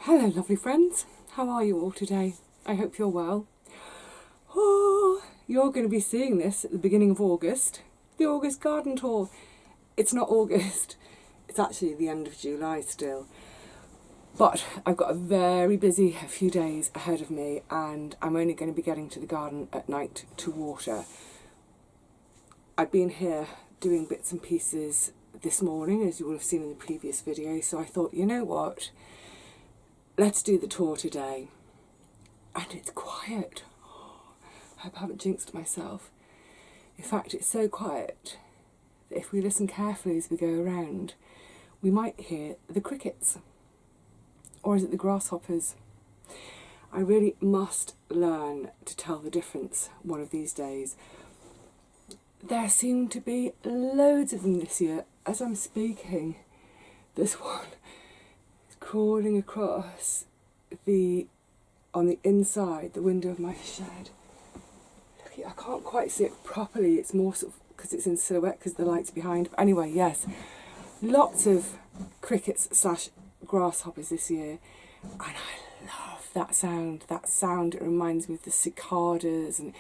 Hello lovely friends, how are you all today? I hope you're well. Oh, you're going to be seeing this at the beginning of August, the August garden tour. It's not August, it's actually the end of July still. But I've got a very busy few days ahead of me and I'm only going to be getting to the garden at night to water. I've been here doing bits and pieces this morning, as you will have seen in the previous video, so I thought, you know what? Let's do the tour today. And it's quiet. I hope I haven't jinxed myself. In fact, it's so quiet that if we listen carefully as we go around, we might hear the crickets. Or is it the grasshoppers? I really must learn to tell the difference one of these days. There seem to be loads of them this year. As I'm speaking, there's one crawling across on the inside, the window of my shed. Look, I can't quite see it properly, it's more sort of because it's in silhouette because the light's behind. But anyway, yes, lots of crickets / grasshoppers this year, and I love that sound. It reminds me of the cicadas, and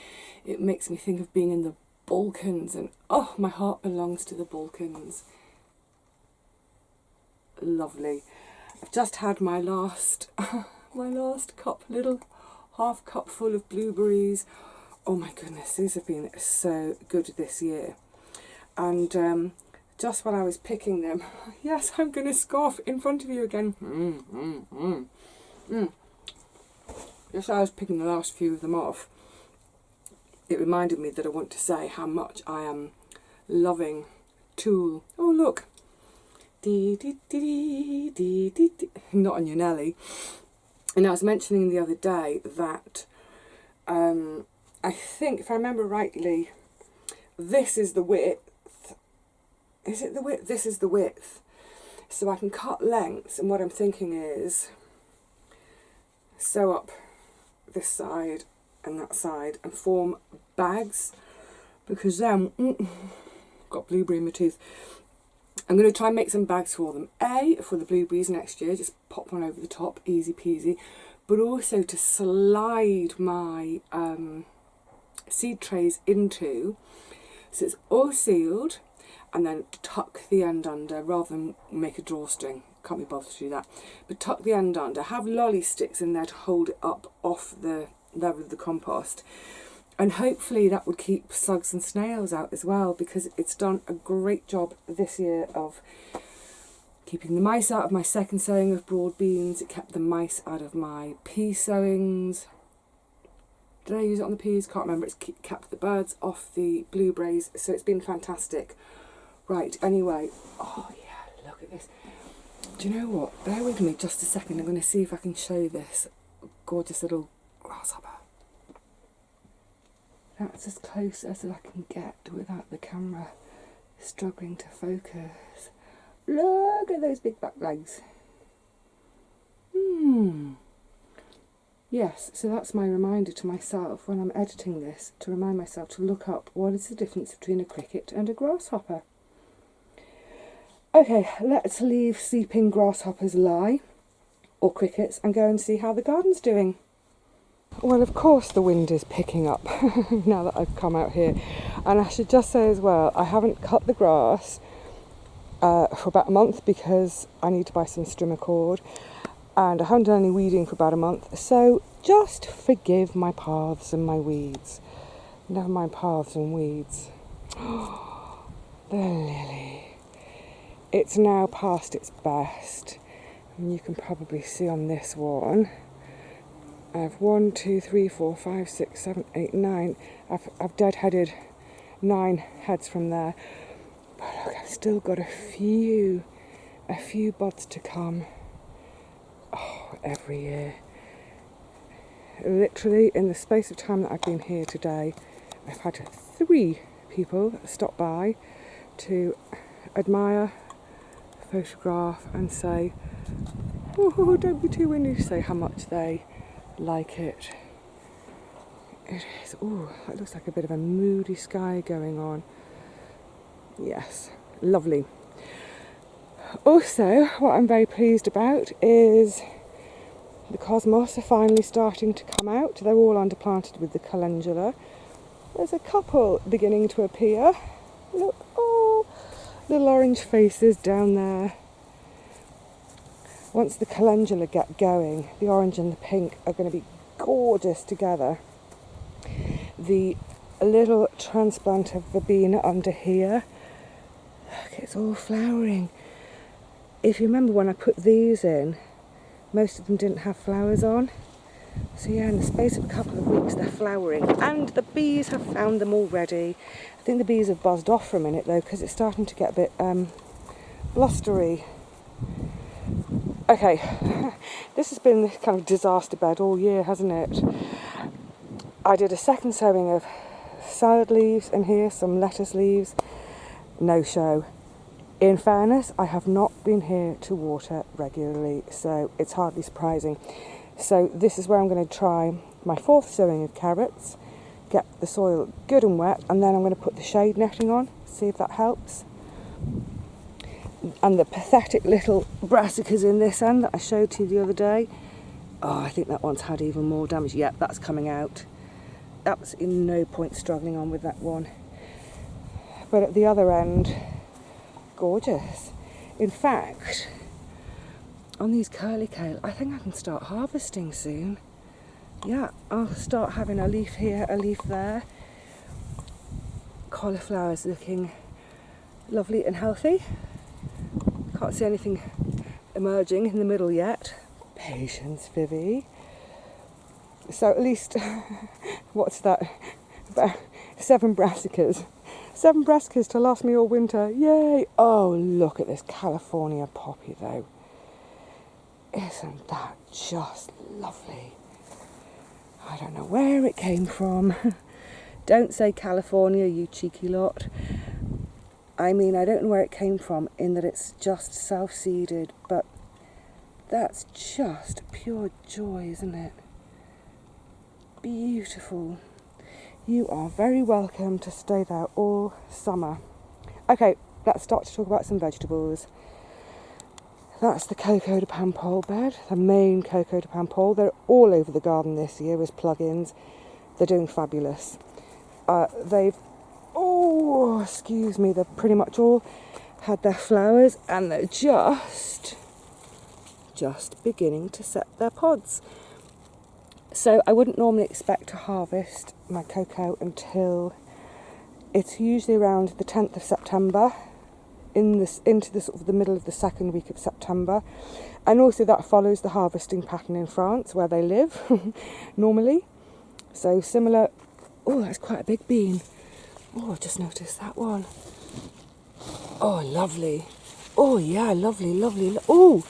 it makes me think of being in the Balkans, and oh, my heart belongs to the Balkans. Lovely. I've just had my last cup, little half cup full of blueberries. Oh my goodness, these have been so good this year. And just while I was picking them, yes, I'm going to scoff in front of you again. Just as I was picking the last few of them off, it reminded me that I want to say how much I am loving tulle. Oh look. Not on your Nelly. And I was mentioning the other day that I think, if I remember rightly, this is the width. Is it the width? This is the width. So I can cut lengths, and what I'm thinking is sew up this side and that side and form bags, because then got blueberry in my tooth. I'm going to try and make some bags for them. For the blueberries next year, just pop one over the top, easy peasy. But also to slide my seed trays into, so it's all sealed, and then tuck the end under rather than make a drawstring. Can't be bothered to do that. But tuck the end under, have lolly sticks in there to hold it up off the level of the compost. And hopefully that would keep slugs and snails out as well, because it's done a great job this year of keeping the mice out of my second sowing of broad beans. It kept the mice out of my pea sowings. Did I use it on the peas? Can't remember. It's kept the birds off the blueberries, so it's been fantastic. Right, anyway. Oh yeah, look at this. Do you know what? Bear with me just a second. I'm going to see if I can show this gorgeous little grasshopper. That's as close as I can get without the camera struggling to focus. Look at those big back legs. Yes, so that's my reminder to myself when I'm editing this, to remind myself to look up what is the difference between a cricket and a grasshopper. Okay, let's leave sleeping grasshoppers lie, or crickets, and go and see how the garden's doing. Well, of course the wind is picking up now that I've come out here. And I should just say as well, I haven't cut the grass for about a month because I need to buy some strimmer cord. And I haven't done any weeding for about a month. So just forgive my paths and my weeds. Never mind paths and weeds. The lily. It's now past its best. And you can probably see on this one. I have 1, 2, 3, 4, 5, 6, 7, 8, 9. I've deadheaded 9 heads from there. But look, I've still got a few buds to come. Oh, every year. Literally, in the space of time that I've been here today, I've had 3 people stop by to admire, photograph, and say, oh, don't be too windy, to say how much they like it. It is, oh, that looks like a bit of a moody sky going on. Yes, lovely. Also, what I'm very pleased about is The cosmos are finally starting to come out. They're all underplanted with the calendula. There's a couple beginning to appear. Look, oh, little orange faces down there. Once the calendula get going, the orange and the pink are going to be gorgeous together. The little transplant of verbena under here, look, it's all flowering. If you remember when I put these in, most of them didn't have flowers on. So yeah, in the space of a couple of weeks they're flowering, and the bees have found them already. I think the bees have buzzed off for a minute though, because it's starting to get a bit blustery. Okay, this has been this kind of disaster bed all year, hasn't it? I did a second sowing of salad leaves and here some lettuce leaves. No show. In fairness, I have not been here to water regularly, so it's hardly surprising. So this is where I'm going to try my fourth sowing of carrots, get the soil good and wet, and then I'm going to put the shade netting on, see if that helps. And the pathetic little brassicas in this end that I showed to you the other day, oh, I think that one's had even more damage. Yep, that's coming out. Absolutely no point struggling on with that one. But at the other end, gorgeous. In fact, on these curly kale, I think I can start harvesting soon. Yeah, I'll start having a leaf here, a leaf there. Cauliflower's looking lovely and healthy. Can't see anything emerging in the middle yet. Patience, Vivi. So at least, what's that? About 7 brassicas. 7 brassicas to last me all winter. Yay! Oh, look at this California poppy though. Isn't that just lovely? I don't know where it came from. Don't say California, you cheeky lot. I mean, I don't know where it came from in that it's just self-seeded, but that's just pure joy, isn't it? Beautiful. You are very welcome to stay there all summer. Okay, let's start to talk about some vegetables. That's the Coco de Paimpol bed, the main Coco de Paimpol. They're all over the garden this year as plug-ins. They're doing fabulous. They've pretty much all had their flowers, and they're just beginning to set their pods. So I wouldn't normally expect to harvest my cocoa until it's usually around the 10th of September, into the sort of the middle of the second week of September. And also that follows the harvesting pattern in France where they live normally. So similar. Oh, that's quite a big bean. Oh, I've just noticed that one. Oh, lovely. Oh, yeah, lovely. Oh.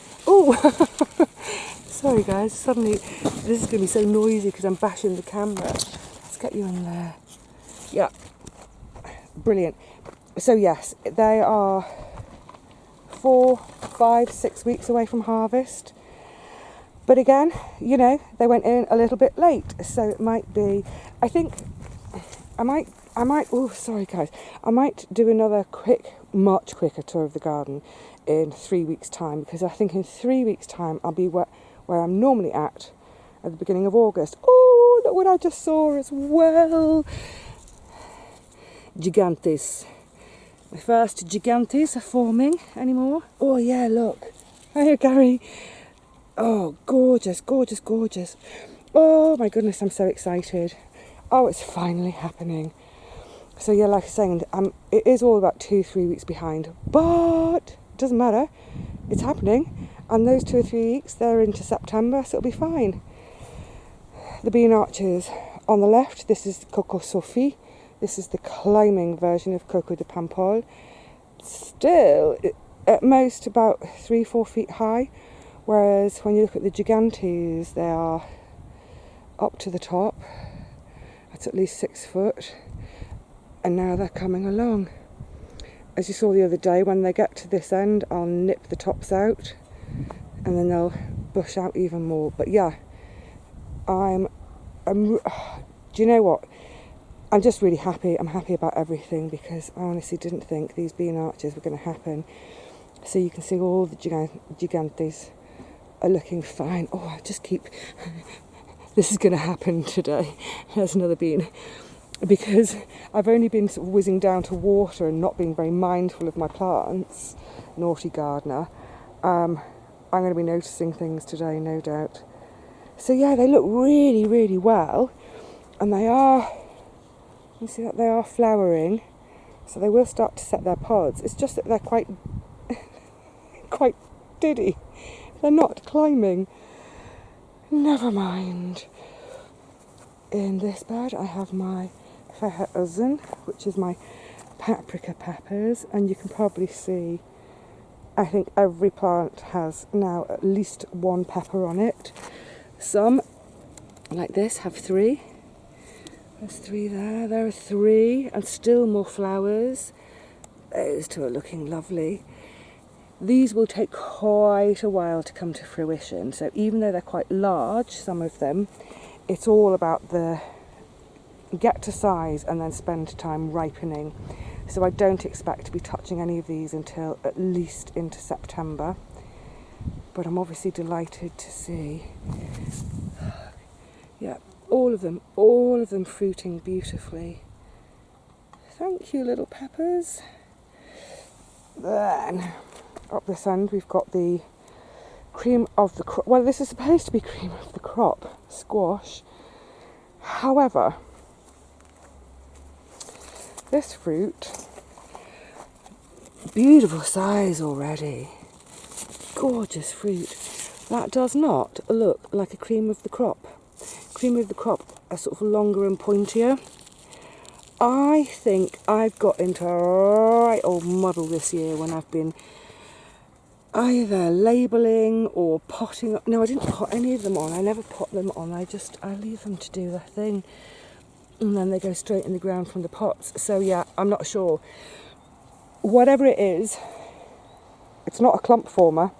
Sorry, guys. Suddenly, this is going to be so noisy because I'm bashing the camera. Let's get you in there. Yeah. Brilliant. So, yes, they are 4, 5, 6 weeks away from harvest. But again, you know, they went in a little bit late. So it might be, I think, I might, oh, sorry guys, I might do another much quicker tour of the garden in 3 weeks' time, because I think in 3 weeks' time I'll be where I'm normally at the beginning of August. Oh, look what I just saw as well. Gigantes. My first gigantes are forming anymore. Oh yeah, look. Hiya, Gary. Oh, gorgeous. Oh my goodness, I'm so excited. Oh, it's finally happening. So yeah, like I was saying, it is all about 2-3 weeks behind, but it doesn't matter. It's happening, and those 2 or 3 weeks, they're into September, so it'll be fine. The bean arches on the left, this is Coco Sophie. This is the climbing version of Coco de Paimpol. Still, at most about 3-4 feet high, whereas when you look at the gigantes, they are up to the top. That's at least 6 foot. And now they're coming along. As you saw the other day, when they get to this end, I'll nip the tops out and then they'll bush out even more. But yeah, do you know what? I'm just really happy. I'm happy about everything, because I honestly didn't think these bean arches were going to happen. So you can see all the gigantes are looking fine. Oh, I just keep... This is going to happen today. There's another bean. Because I've only been sort of whizzing down to water and not being very mindful of my plants, naughty gardener. I'm going to be noticing things today, no doubt. So yeah, they look really, really well. And they are, you see that they are flowering. So they will start to set their pods. It's just that they're quite diddy. They're not climbing. Never mind. In this bed I have my fennel, which is my paprika peppers, and you can probably see, I think every plant has now at least one pepper on it. Some, like this, have 3. There's 3 there, there are 3, and still more flowers. Those 2 are looking lovely. These will take quite a while to come to fruition, so even though they're quite large, some of them, it's all about the get to size and then spend time ripening. So I don't expect to be touching any of these until at least into September. But I'm obviously delighted to see, yeah, all of them fruiting beautifully. Thank you, little peppers. Then up this end we've got the cream of the crop. Well, this is supposed to be cream of the crop squash. However, this fruit, beautiful size already, gorgeous fruit. That does not look like a cream of the crop. Cream of the crop are sort of longer and pointier. I think I've got into a right old muddle this year when I've been either labelling or potting. No, I didn't pot any of them on. I never pot them on. I leave them to do their thing. And then they go straight in the ground from the pots. So yeah, I'm not sure. Whatever it is, it's not a clump former.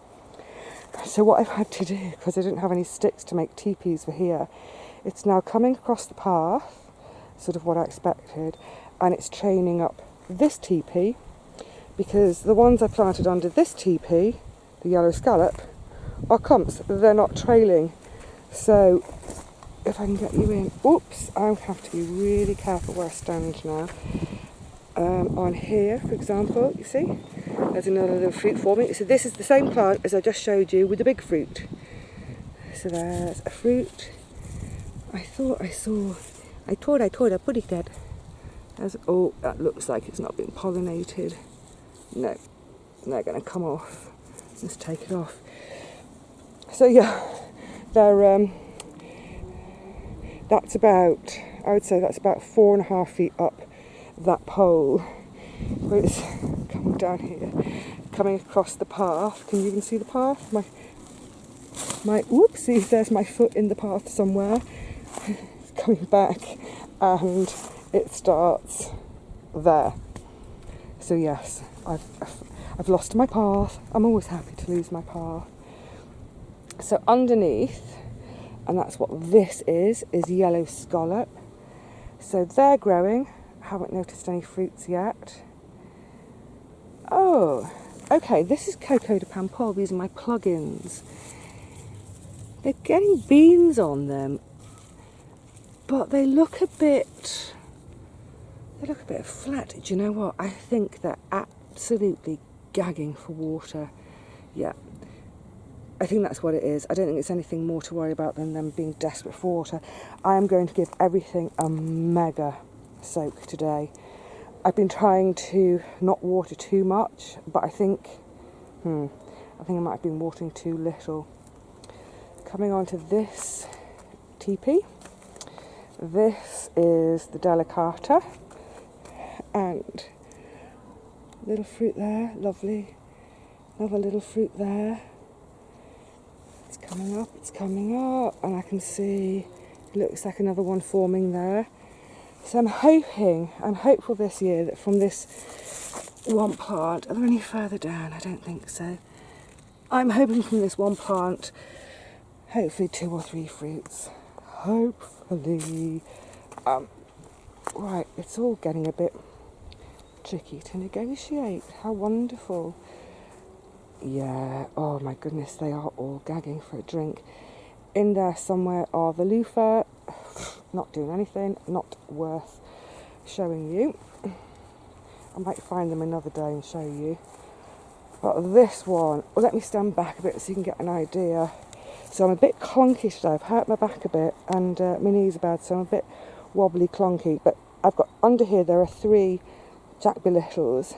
So what I've had to do, because I didn't have any sticks to make teepees for here, it's now coming across the path, sort of what I expected, and it's training up this teepee, because the ones I planted under this teepee, the yellow scallop, are clumps. They're not trailing. So if I can get you in, oops, I have to be really careful where I stand now. On here, for example, you see, there's another little fruit forming. So this is the same plant as I just showed you with the big fruit. So there's a fruit. I thought I put it dead. Oh, that looks like it's not been pollinated. No, they're going to come off. Let's take it off. So yeah, they're that's about, I would say that's about 4.5 feet up that pole. Where it's coming down here, coming across the path. Can you even see the path? My whoopsie, there's my foot in the path somewhere. It's coming back and it starts there. So yes, I've lost my path. I'm always happy to lose my path. So underneath, and that's what this is yellow scallop. So they're growing. Haven't noticed any fruits yet. Oh, okay, this is Coco de Paimpol. These are my plugins. They're getting beans on them, but they look a bit flat. Do you know what? I think they're absolutely gagging for water. Yeah, I think that's what it is. I don't think it's anything more to worry about than them being desperate for water. I am going to give everything a mega soak today. I've been trying to not water too much, but I think I might have been watering too little. Coming on to this teepee. This is the Delicata, and little fruit there, lovely. Another little fruit there. It's coming up, and I can see it looks like another one forming there. So I'm hopeful this year that from this one plant, are there any further down? I don't think so. I'm hoping from this one plant, hopefully 2 or 3 fruits. Hopefully. Right, it's all getting a bit tricky to negotiate. How wonderful. Yeah, oh my goodness, they are all gagging for a drink. In there somewhere are the loofah, not doing anything, not worth showing you. I might find them another day and show you. But this one, well, let me stand back a bit so you can get an idea. So I'm a bit clunky today. I've hurt my back a bit and my knees are bad, so I'm a bit wobbly, clunky. But I've got under here, there are 3 Jackby Littles.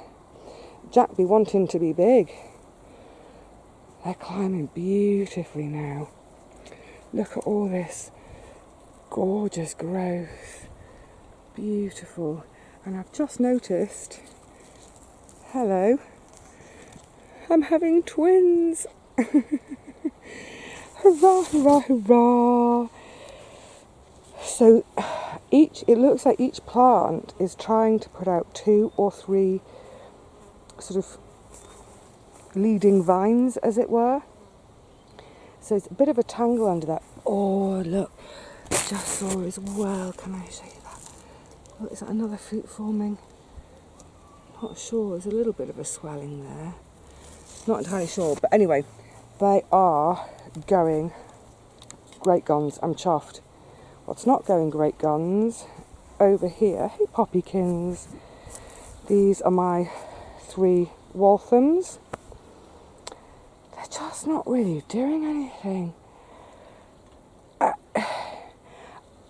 Jackby wanting to be big. They're climbing beautifully now. Look at all this gorgeous growth. Beautiful. And I've just noticed, hello, I'm having twins. Hurrah, hurrah, hurrah. So it looks like each plant is trying to put out 2 or 3 sort of leading vines, as it were. So it's a bit of a tangle under that. Oh, look, I just saw as well. Can I show you that? Oh, is that another fruit forming? Not sure. There's a little bit of a swelling there. Not entirely sure. But anyway, they are going great guns. I'm chuffed. What's not going great guns over here? Hey, poppykins. These are my 3 Walthams. They're just not really doing anything.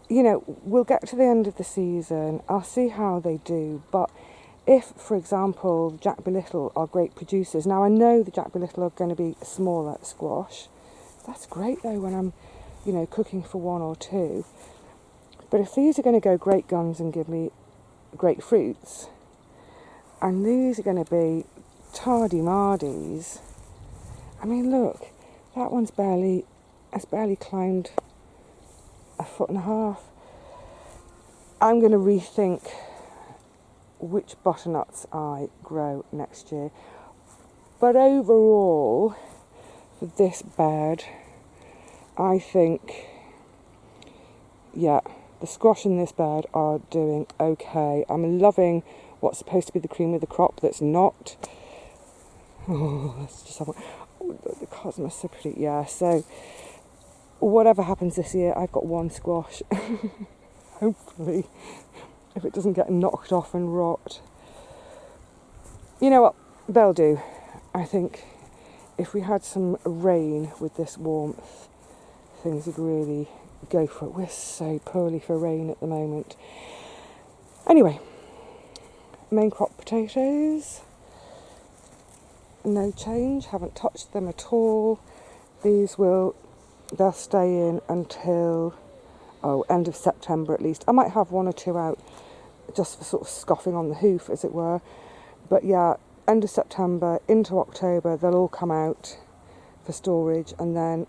You know, we'll get to the end of the season. I'll see how they do. But if, for example, Jackby Little are great producers. Now, I know the Jackby Little are going to be smaller squash. That's great, though, when I'm, you know, cooking for 1 or 2. But if these are going to go great guns and give me great fruits, and these are going to be tardy-mardies, I mean, look, that one's has barely climbed 1.5 foot. I'm going to rethink which butternuts I grow next year. But overall, for this bed, I think, yeah, the squash in this bed are doing okay. I'm loving what's supposed to be the cream of the crop that's not. Oh, let's just have one. Oh, the cosmos are pretty. Yeah, so whatever happens this year, I've got 1 squash. Hopefully, if it doesn't get knocked off and rot. You know what? They'll do. I think if we had some rain with this warmth, things would really go for it. We're so poorly for rain at the moment. Anyway, main crop potatoes. No change, haven't touched them at all. They'll stay in until, end of September at least. I might have 1 or 2 out just for sort of scoffing on the hoof, as it were. But yeah, end of September into October, they'll all come out for storage, and then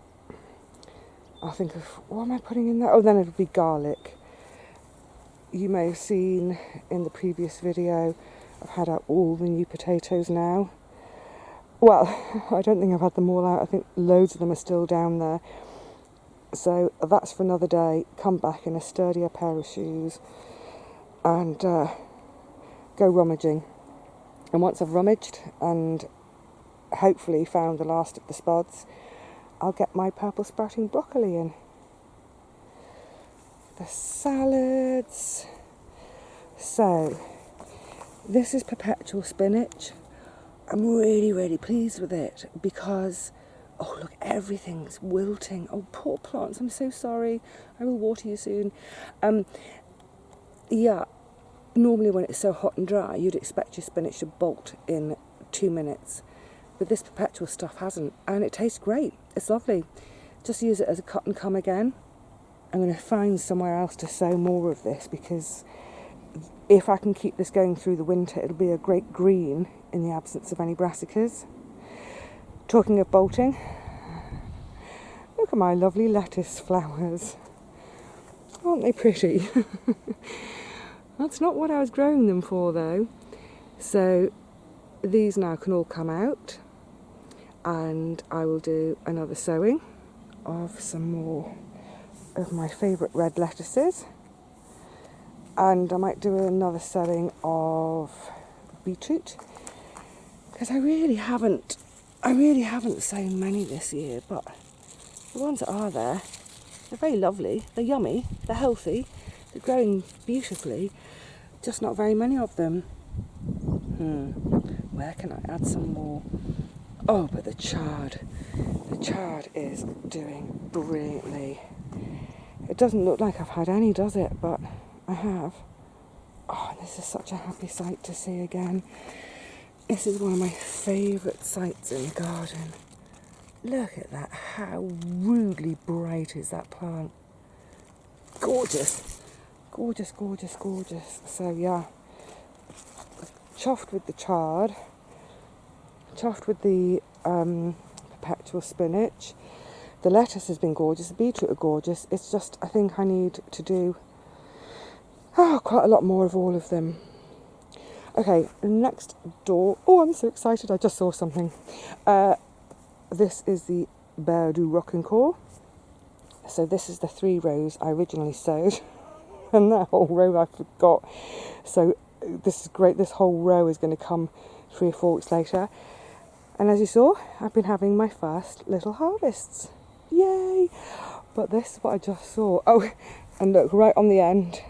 I'll think of, what am I putting in there? Oh, then it'll be garlic. You may have seen in the previous video, I've had out all the new potatoes now. Well, I don't think I've had them all out. I think loads of them are still down there. So that's for another day. Come back in a sturdier pair of shoes and go rummaging. And once I've rummaged and hopefully found the last of the spuds, I'll get my purple sprouting broccoli in. The salads. So, this is perpetual spinach. I'm really, really pleased with it because, oh look, everything's wilting. Oh, poor plants, I'm so sorry. I will water you soon. Yeah, normally when it's so hot and dry, you'd expect your spinach to bolt in 2 minutes. But this perpetual stuff hasn't, and it tastes great. It's lovely. Just use it as a cut and come again. I'm going to find somewhere else to sow more of this because if I can keep this going through the winter, it'll be a great green in the absence of any brassicas. Talking of bolting, look at my lovely lettuce flowers. Aren't they pretty? That's not what I was growing them for though. So these now can all come out, and I will do another sowing of some more of my favourite red lettuces, and I might do another sowing of beetroot because I really haven't I really haven't sown many this year, but the ones that are there, they're very lovely, they're yummy, they're healthy, they're growing beautifully, just not very many of them. Where can I add some more? Oh, but the chard is doing brilliantly. It doesn't look like I've had any, does it? But I have. Oh, and this is such a happy sight to see again. This is one of my favourite sights in the garden. Look at that, how rudely bright is that plant. Gorgeous. Gorgeous, gorgeous, gorgeous. So yeah, chuffed with the chard, chuffed with the perpetual spinach. The lettuce has been gorgeous, the beetroot are gorgeous. It's just, I think I need to do quite a lot more of all of them. Okay, next door. Oh, I'm so excited, I just saw something. This is the Bear du Rocancourt. So this is the 3 rows I originally sowed. And that whole row I forgot. So this is great, this whole row is going to come 3 or 4 weeks later. And as you saw, I've been having my first little harvests. Yay! But this is what I just saw. Oh, and look, right on the end,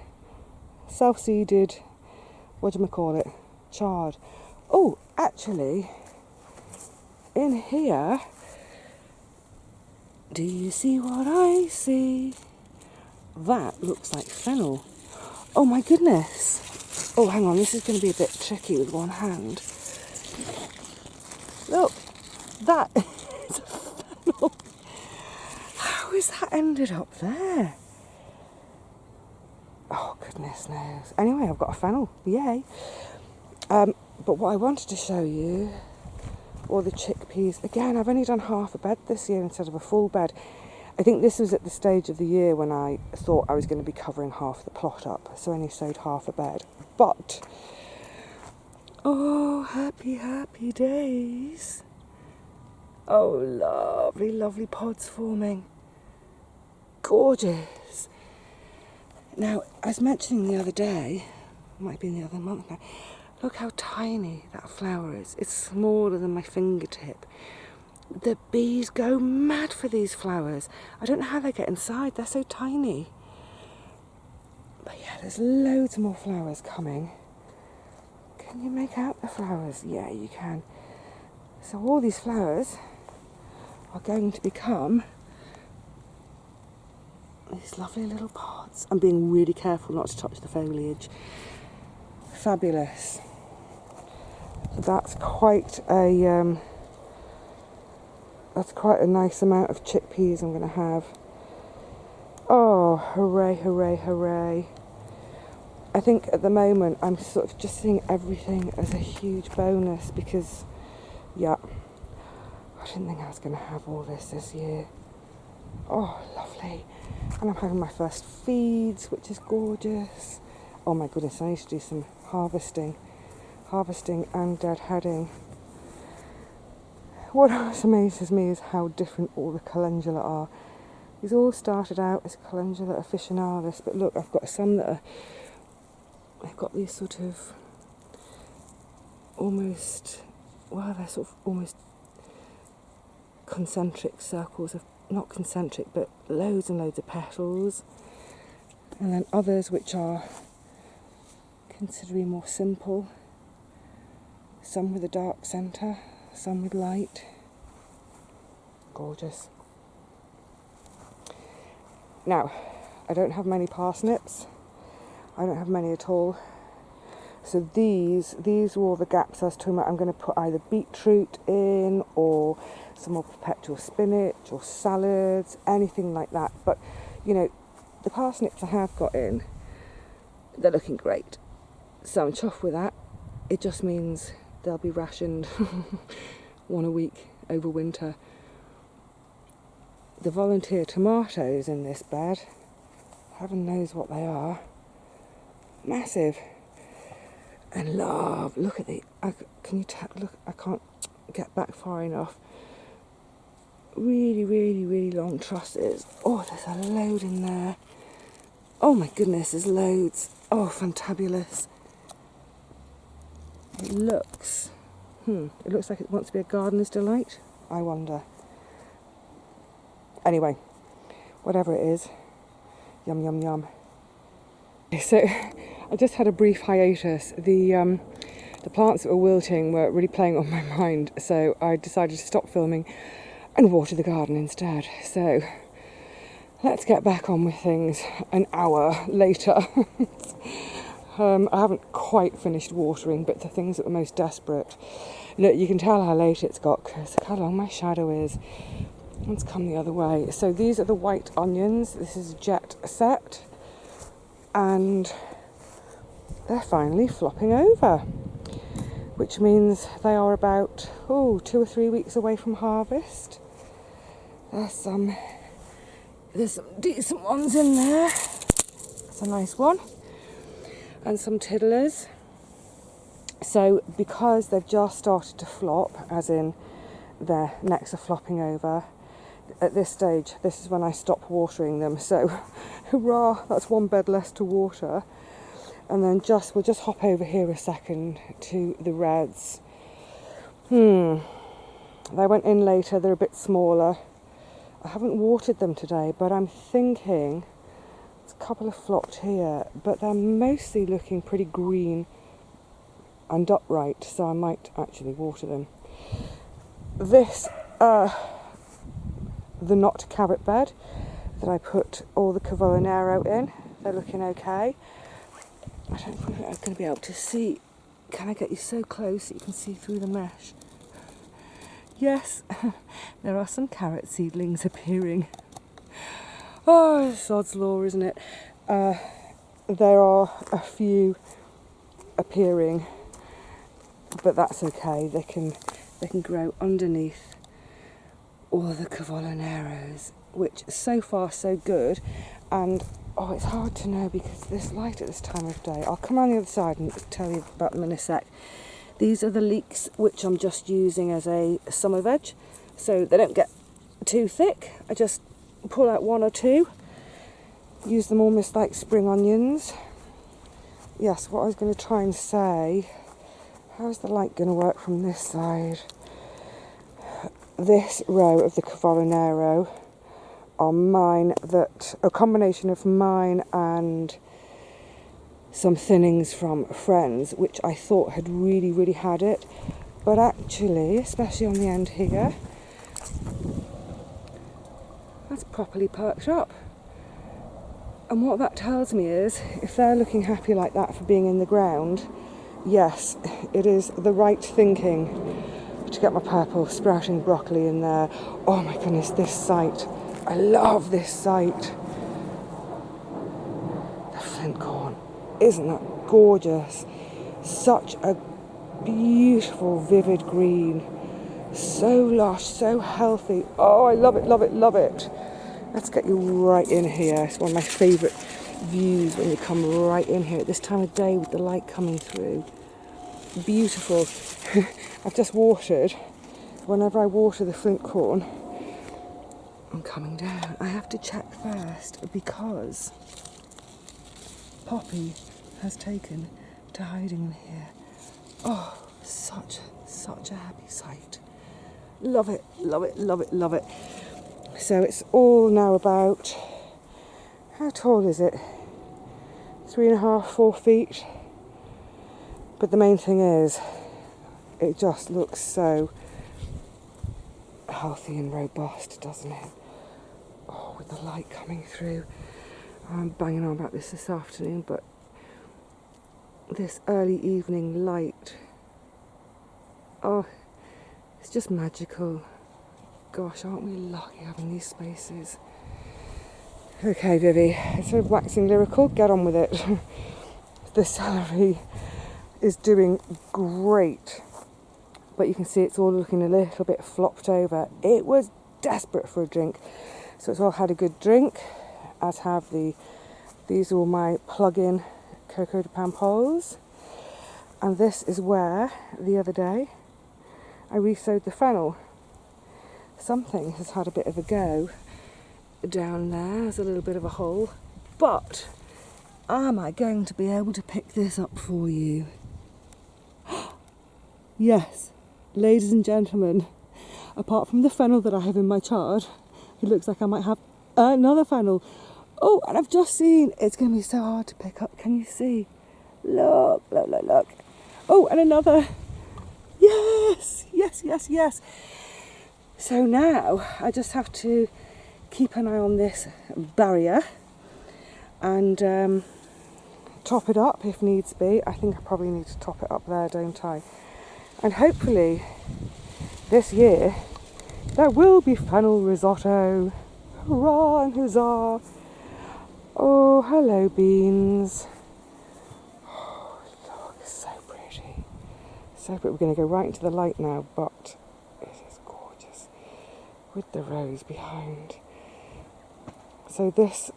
self-seeded, chard. Oh, actually, in here, do you see what I see? That looks like fennel. Oh my goodness. Oh, hang on, this is going to be a bit tricky with one hand. Look, that is a fennel. How has that ended up there? Oh, goodness knows. Anyway, I've got a fennel. Yay. But what I wanted to show you, all the chickpeas. Again, I've only done half a bed this year instead of a full bed. I think this was at the stage of the year when I thought I was going to be covering half the plot up, so I only sowed half a bed. But, oh, happy, happy days. Oh, lovely, lovely pods forming. Gorgeous. Now, I was mentioning the other day, might be in the other month now, look how tiny that flower is. It's smaller than my fingertip. The bees go mad for these flowers. I don't know how they get inside, they're so tiny. But yeah, there's loads more flowers coming. Can you make out the flowers? Yeah, you can. So all these flowers are going to become these lovely little pods. I'm being really careful not to touch the foliage. Fabulous. So that's quite a nice amount of chickpeas I'm going to have. Oh, hooray, hooray, hooray. I think at the moment I'm sort of just seeing everything as a huge bonus because, yeah, I didn't think I was going to have all this year. Oh, lovely. And I'm having my first feeds, which is gorgeous. Oh my goodness, I need to do some harvesting and deadheading. What else amazes me is how different all the calendula are. These all started out as calendula officinalis, but look, I've got some that are, they've got these sort of almost, well, they're sort of almost concentric circles of, not concentric, but loads and loads of petals. And then others which are considerably more simple. Some with a dark centre, some with light. Gorgeous. Now, I don't have many parsnips. I don't have many at all. So these are all the gaps I was talking about. I'm going to put either beetroot in or some more perpetual spinach or salads, anything like that. But, you know, the parsnips I have got in, they're looking great. So I'm chuffed with that. It just means they'll be rationed one a week over winter. The volunteer tomatoes in this bed, heaven knows what they are. Massive. And love, look at the, can you tell, look, I can't get back far enough. Really, really, really long trusses. Oh, there's a load in there. Oh my goodness, there's loads. Oh, fantabulous. It looks like it wants to be a gardener's delight. I wonder. Anyway, whatever it is, yum yum yum. So I just had a brief hiatus. The plants that were wilting were really playing on my mind, so I decided to stop filming and water the garden instead. So let's get back on with things an hour later. I haven't quite finished watering, but the things that were most desperate. Look, you can tell how late it's got because look how long my shadow is. Let's come the other way. So these are the white onions. This is jet set, and they're finally flopping over, which means they are about 2 or 3 weeks away from harvest. There's some decent ones in there. That's a nice one. And some tiddlers. So because they've just started to flop, as in their necks are flopping over, at this stage, this is when I stop watering them. So hurrah, that's one bed less to water. And then we'll just hop over here a second to the reds. They went in later, they're a bit smaller. I haven't watered them today, but I'm thinking, there's a couple have flopped here, but they're mostly looking pretty green and upright, so I might actually water them. This, the not carrot bed that I put all the Cavolo in, they're looking okay. I don't think I'm going to be able to see. Can I get you so close that you can see through the mesh? Yes, there are some carrot seedlings appearing. Oh, sod's law, isn't it? There are a few appearing, but that's okay. They can grow underneath all the Cavolo, which so far so good. And it's hard to know because this light at this time of day. I'll come on the other side and tell you about them in a sec. These are the Leeks, which I'm just using as a summer veg, so they don't get too thick. I just pull out 1 or 2, use them almost like spring onions. Yes, what I was going to try and say, how's the light going to work from this side? This row of the Cavolo are mine, that a combination of mine and some thinnings from friends, which I thought had really, really had it, but actually, especially on the end here, that's properly perked up. And what that tells me is, if they're looking happy like that for being in the ground, yes, it is the right thinking to get my purple sprouting broccoli in there. Oh my goodness, this site. I love this site. The flint corn. Isn't that gorgeous? Such a beautiful, vivid green. So lush, so healthy. Oh, I love it, love it, love it. Let's get you right in here. It's one of my favourite views when you come right in here at this time of day with the light coming through. Beautiful. I've just watered. Whenever I water the flint corn, I'm coming down. I have to check first because Poppy has taken to hiding in here. Oh, such a happy sight. Love it, love it, love it, love it. So it's all now about, how tall is it? 3.5, 4 feet. But the main thing is, it just looks so healthy and robust, doesn't it? Oh, with the light coming through. I'm banging on about this afternoon, but this early evening light, oh, it's just magical. Gosh, aren't we lucky having these spaces? Okay, Vivi, instead of waxing lyrical, get on with it. The celery is doing great, but you can see it's all looking a little bit flopped over. It was desperate for a drink, so it's all had a good drink, as have these are all my plug-in Coco de Paimpols, and this is where the other day I resowed the fennel. Something has had a bit of a go down there. There's a little bit of a hole, but am I going to be able to pick this up for you? Yes, ladies and gentlemen, apart from the fennel that I have in my chard, it looks like I might have another fennel. Oh, and I've just seen, it's going to be so hard to pick up. Can you see? Look, look, look, look. Oh, and another. Yes, yes, yes, yes. So now I just have to keep an eye on this barrier and top it up if needs be. I think I probably need to top it up there, don't I? And hopefully this year there will be fennel risotto. Hurrah and huzzah. Oh, hello beans. Oh, look, so pretty. So pretty. We're going to go right into the light now, but it is gorgeous with the rose behind. So this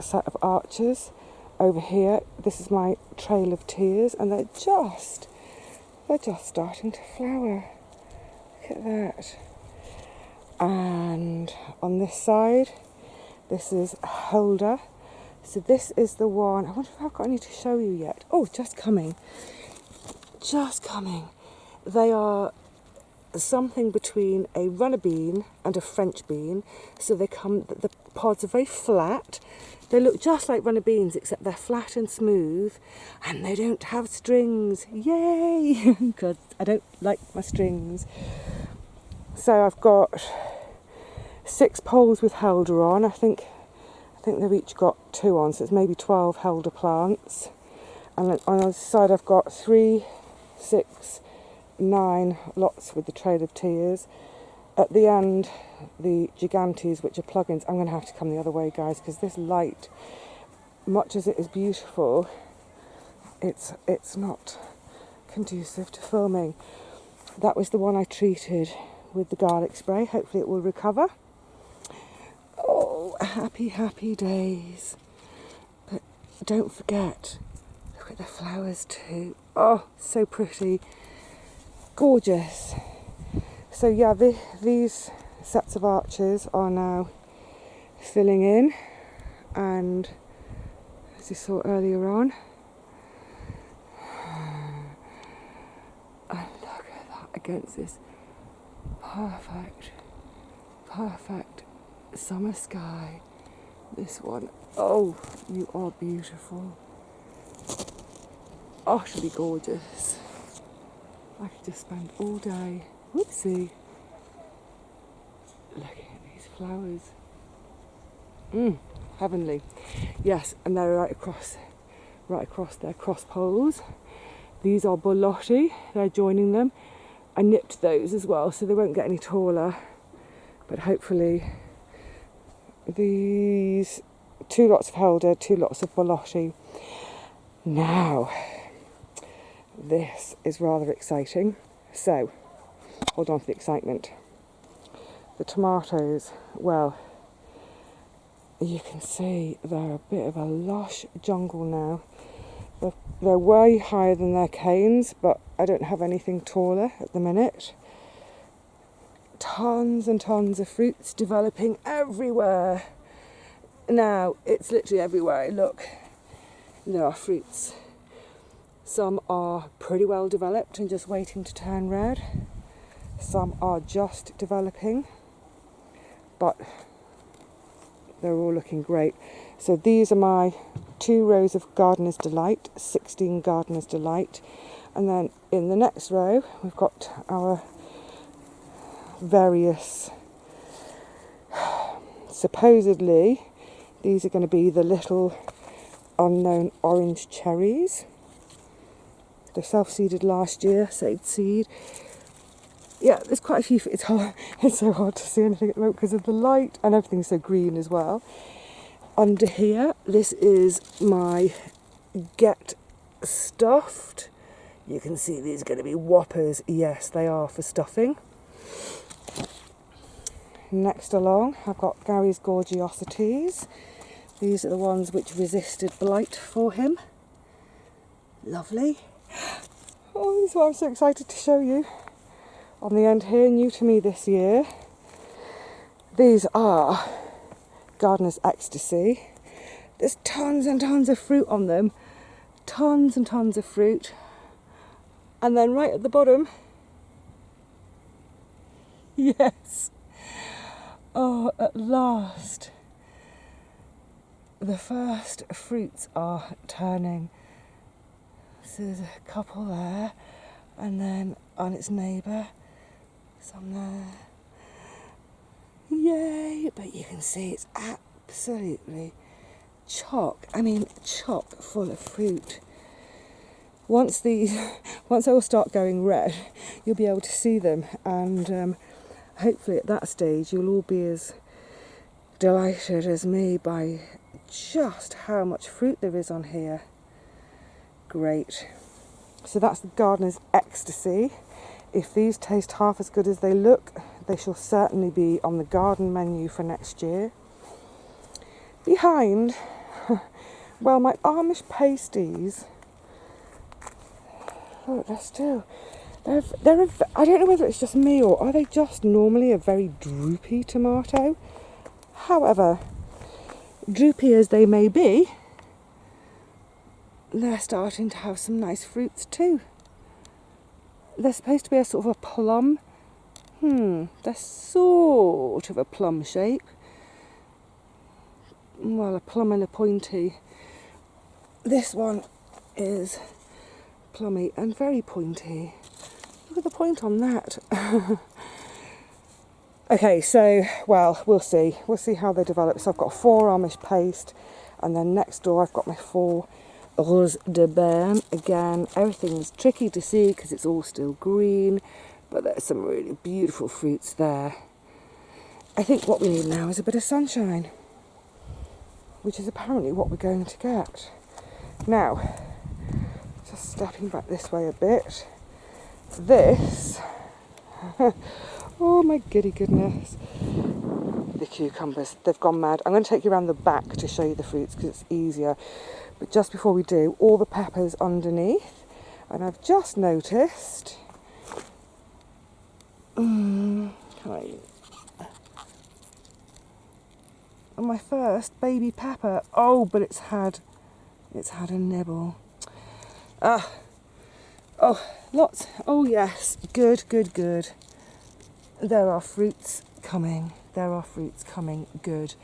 set of arches over here, this is my trail of tears, and they're just starting to flower. Look at that. And on this side, this is a holder. So this is the one, I wonder if I've got any to show you yet. Oh, just coming. Just coming. They are something between a runner bean and a French bean. So they come, the pods are very flat. They look just like runner beans, except they're flat and smooth, and they don't have strings. Yay! Because I don't like my strings. So I've got 6 poles with helder on. I think they've each got 2 on, so it's maybe 12 helder plants. And then on the other side I've got 3, 6, 9 lots with the trail of tears. At the end, the gigantes, which are plugins. I'm going to have to come the other way, guys, because this light, much as it is beautiful, it's not conducive to filming. That was the one I treated with the garlic spray. Hopefully it will recover. Oh, happy, happy days. But don't forget, look at the flowers too. Oh, so pretty. Gorgeous. So yeah, these sets of arches are now filling in, and as you saw earlier on, and look at that against this perfect summer sky. This one, oh, you are beautiful, utterly gorgeous. I could just spend all day. Whoopsie. Look at these flowers. Heavenly. Yes, and they're right across their cross poles. These are borlotti, they're joining them. I nipped those as well, so they won't get any taller. But hopefully these 2 lots of helder, 2 lots of borlotti. Now, this is rather exciting. So, hold on for the excitement. The tomatoes, well, you can see they're a bit of a lush jungle now. They're way higher than their canes, but I don't have anything taller at the minute. Tons and tons of fruits developing everywhere. Now, it's literally everywhere. Look, there are fruits. Some are pretty well developed and just waiting to turn red. Some are just developing, but they're all looking great. So these are my 2 rows of Gardener's Delight, 16 Gardener's Delight. And then in the next row, we've got our various, supposedly, these are going to be the little unknown orange cherries. They're self-seeded last year, saved seed. Yeah, there's quite a few. It's so hard to see anything at the moment because of the light, and everything's so green as well. Under here, this is my get stuffed. You can see these are going to be whoppers. Yes, they are for stuffing. Next along, I've got Gary's Gorgiosities. These are the ones which resisted blight for him. Lovely. Oh, this is what I'm so excited to show you. On the end here, new to me this year, these are Gardener's Ecstasy. There's tons and tons of fruit on them. Tons and tons of fruit. And then right at the bottom, Yes. Oh, at last. The first fruits are turning. So there's a couple there, and then on its neighbour, some there. Yay! But you can see it's absolutely chock full of fruit. Once they all start going red, you'll be able to see them, and hopefully at that stage you'll all be as delighted as me by just how much fruit there is on here. Great. So that's the gardener's Ecstasy. If these taste half as good as they look, they shall certainly be on the garden menu for next year. Behind, well, my Amish pasties. Look, I don't know whether it's just me, or are they just normally a very droopy tomato? However, droopy as they may be, they're starting to have some nice fruits too. They're supposed to be a sort of a plum. They're sort of a plum shape. Well, a plum and a pointy. This one is plummy and very pointy. Look at the point on that. Okay, so, well, we'll see. We'll see how they develop. So I've got 4 Amish paste, and then next door I've got my 4 Rose de Berne. Again, everything's tricky to see because it's all still green, but there's some really beautiful fruits there. I think what we need now is a bit of sunshine, which is apparently what we're going to get. Now, just stepping back this way a bit, this, oh my goody goodness, the cucumbers, they've gone mad. I'm going to take you around the back to show you the fruits because it's easier. But just before we do, all the peppers underneath, and I've just noticed, and my first baby pepper, oh, but it's had a nibble. Lots, oh yes, good. There are fruits coming, good.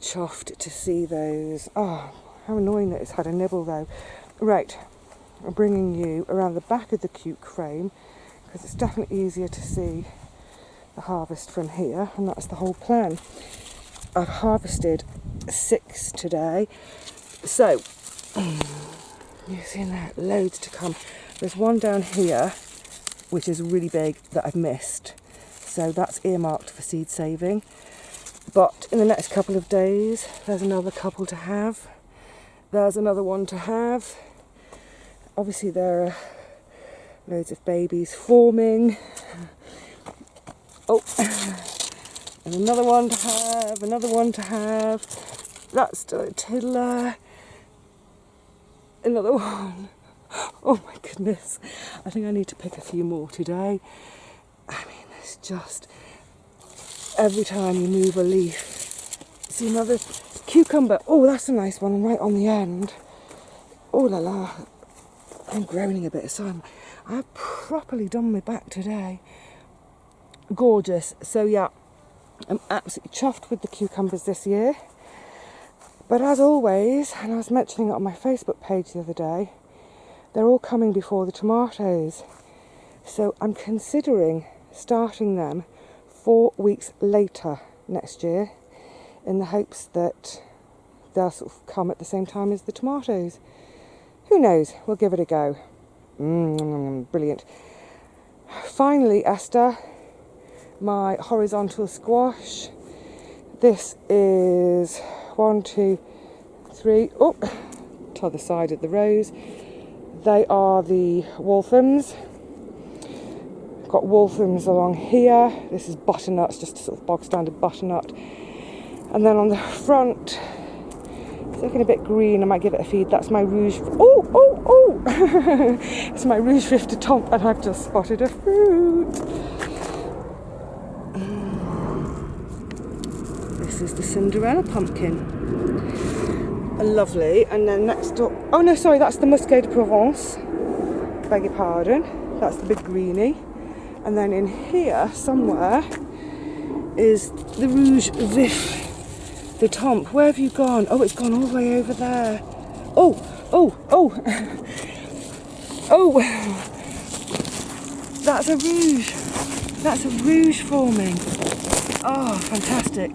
Chuffed to see those. Oh, how annoying that it's had a nibble though. Right, I'm bringing you around the back of the cuke frame because it's definitely easier to see the harvest from here, and that's the whole plan. I've harvested 6 today, so you've seen that, loads to come. There's one down here which is really big that I've missed, so that's earmarked for seed saving. But in the next couple of days, there's another couple to have. There's another one to have. Obviously there are loads of babies forming. Oh, and another one to have. That's still a tiddler. Another one. Oh my goodness. I think I need to pick a few more today. I mean, it's just, every time you move a leaf. See another cucumber. Oh, that's a nice one right on the end. Oh la la. I'm groaning a bit, so I've properly done my back today. Gorgeous. So yeah, I'm absolutely chuffed with the cucumbers this year. But as always, and I was mentioning it on my Facebook page the other day, they're all coming before the tomatoes. So I'm considering starting them 4 weeks later next year, in the hopes that they'll sort of come at the same time as the tomatoes. Who knows? We'll give it a go. Brilliant. Finally, Esther, my horizontal squash. This is 1, 2, 3. Oh, to the side of the rows. They are the Walthams. Got Walthams along here. This is butternuts, just a sort of bog standard butternut. And then on the front, it's looking a bit green. I might give it a feed. That's my rouge. Oh! It's my rouge vif de tombe, and I've just spotted a fruit. This is the Cinderella pumpkin. Lovely. And then next door, oh no, sorry, that's the Muscat de Provence. Beg your pardon. That's the big greenie. And then in here somewhere is the Rouge Vif de Tempe. Where have you gone? Oh, it's gone all the way over there. Oh, oh, oh. Oh, that's a Rouge. That's a Rouge forming. Oh, fantastic.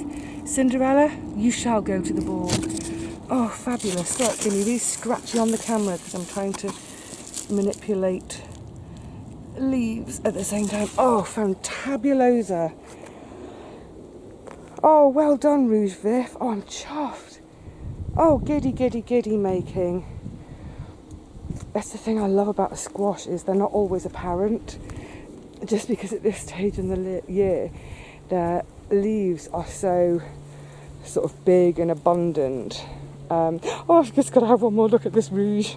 Cinderella, you shall go to the ball. Oh, fabulous. Look, can you be scratchy on the camera because I'm trying to manipulate leaves at the same time. Oh, fantabulosa. Oh, well done, Rouge Vif. Oh, I'm chuffed. Oh, giddy, giddy, giddy making. That's the thing I love about a squash, is they're not always apparent. Just because at this stage in the year, their leaves are so sort of big and abundant. Oh, I've just got to have one more look at this Rouge.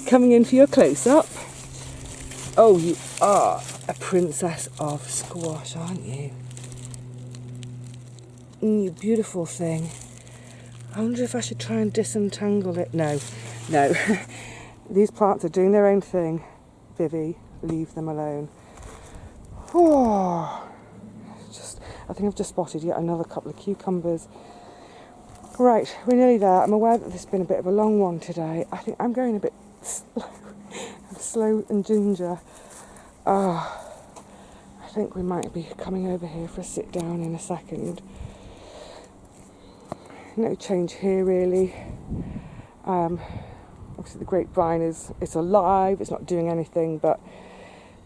Coming in for your close-up. Oh, you are a princess of squash, aren't you? You beautiful thing. I wonder if I should try and disentangle it. No, no. These plants are doing their own thing. Vivi, leave them alone. Oh, I think I've just spotted yet another couple of cucumbers. Right, we're nearly there. I'm aware that this has been a bit of a long one today. I think I'm going a bit slow and ginger. I think we might be coming over here for a sit down in a second. No change here really. Obviously the grapevine it's alive, it's not doing anything, but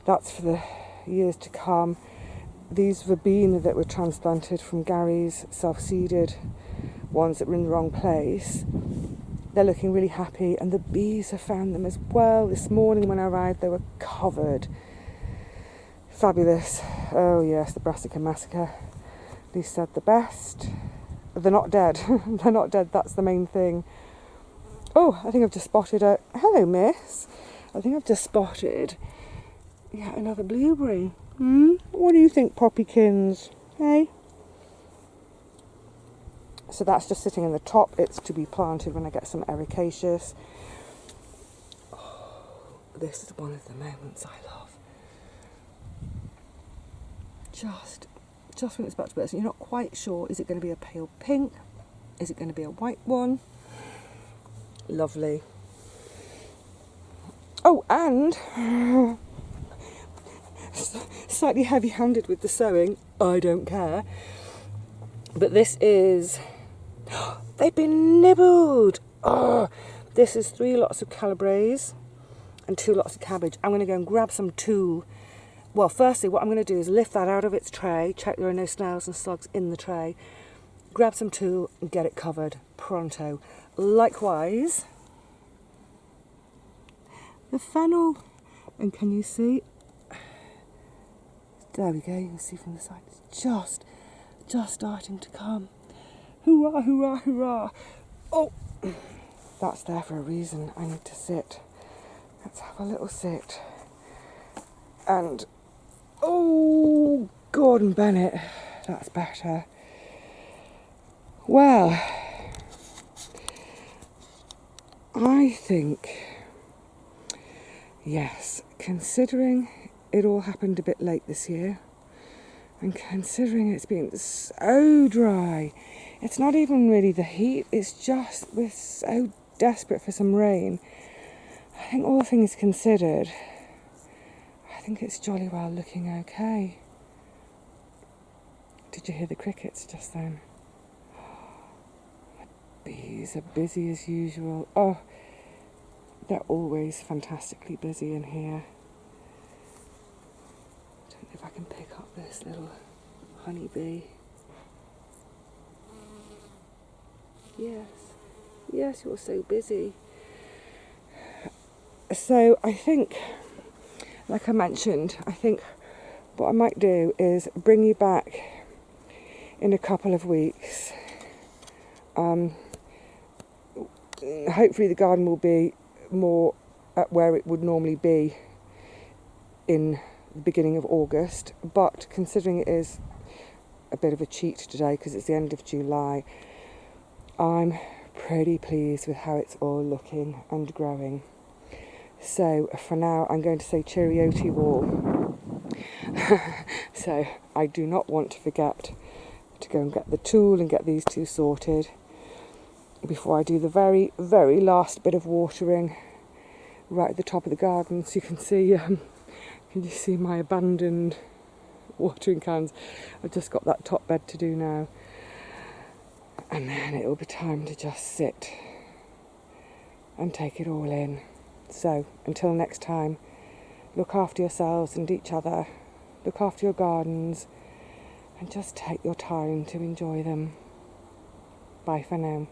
that's for the years to come. These verbena that were transplanted from Gary's self-seeded ones that were in the wrong place, they're looking really happy, and the bees have found them as well. This morning when I arrived they were covered. Fabulous. Oh yes, the Brassica massacre. Lee said the best. They're not dead. They're not dead, that's the main thing. Oh, I think I've just spotted a... Hello, miss. I think I've just spotted yet another blueberry. What do you think, Poppykins? Hey? So that's just sitting in the top. It's to be planted when I get some ericaceous. Oh, this is one of the moments I love. Just when it's about to burst, and you're not quite sure, is it going to be a pale pink? Is it going to be a white one? Lovely. Oh, and slightly heavy-handed with the sewing, I don't care. But this is... They've been nibbled! Oh, this is 3 lots of calabrese and 2 lots of cabbage. I'm going to go and grab some tulle. Well, firstly, what I'm going to do is lift that out of its tray, check there are no snails and slugs in the tray, grab some tulle and get it covered pronto. Likewise, the fennel. And can you see? There we go, you can see from the side. It's just starting to come. Hurrah, hurrah, hurrah. Oh, that's there for a reason. I need to sit. Let's have a little sit. And, oh, Gordon Bennett, that's better. Well, I think, yes, considering it all happened a bit late this year, and considering it's been so dry, it's not even really the heat, it's just we're so desperate for some rain. I think all things considered, I think it's jolly well looking okay. Did you hear the crickets just then? The bees are busy as usual. Oh, they're always fantastically busy in here. I don't know if I can pick up this little honeybee. Yes, you're so busy. So I think, like I mentioned, I think what I might do is bring you back in a couple of weeks. Hopefully the garden will be more at where it would normally be in the beginning of August, but considering it is a bit of a cheat today because it's the end of July, I'm pretty pleased with how it's all looking and growing. So for now I'm going to say cheerio to you all. So I do not want to forget to go and get the tool and get these two sorted before I do the very, very last bit of watering right at the top of the garden. So you can see, can you see my abandoned watering cans? I've just got that top bed to do now, and then it'll be time to just sit and take it all in. So until next time, look after yourselves and each other, look after your gardens, and just take your time to enjoy them. Bye for now.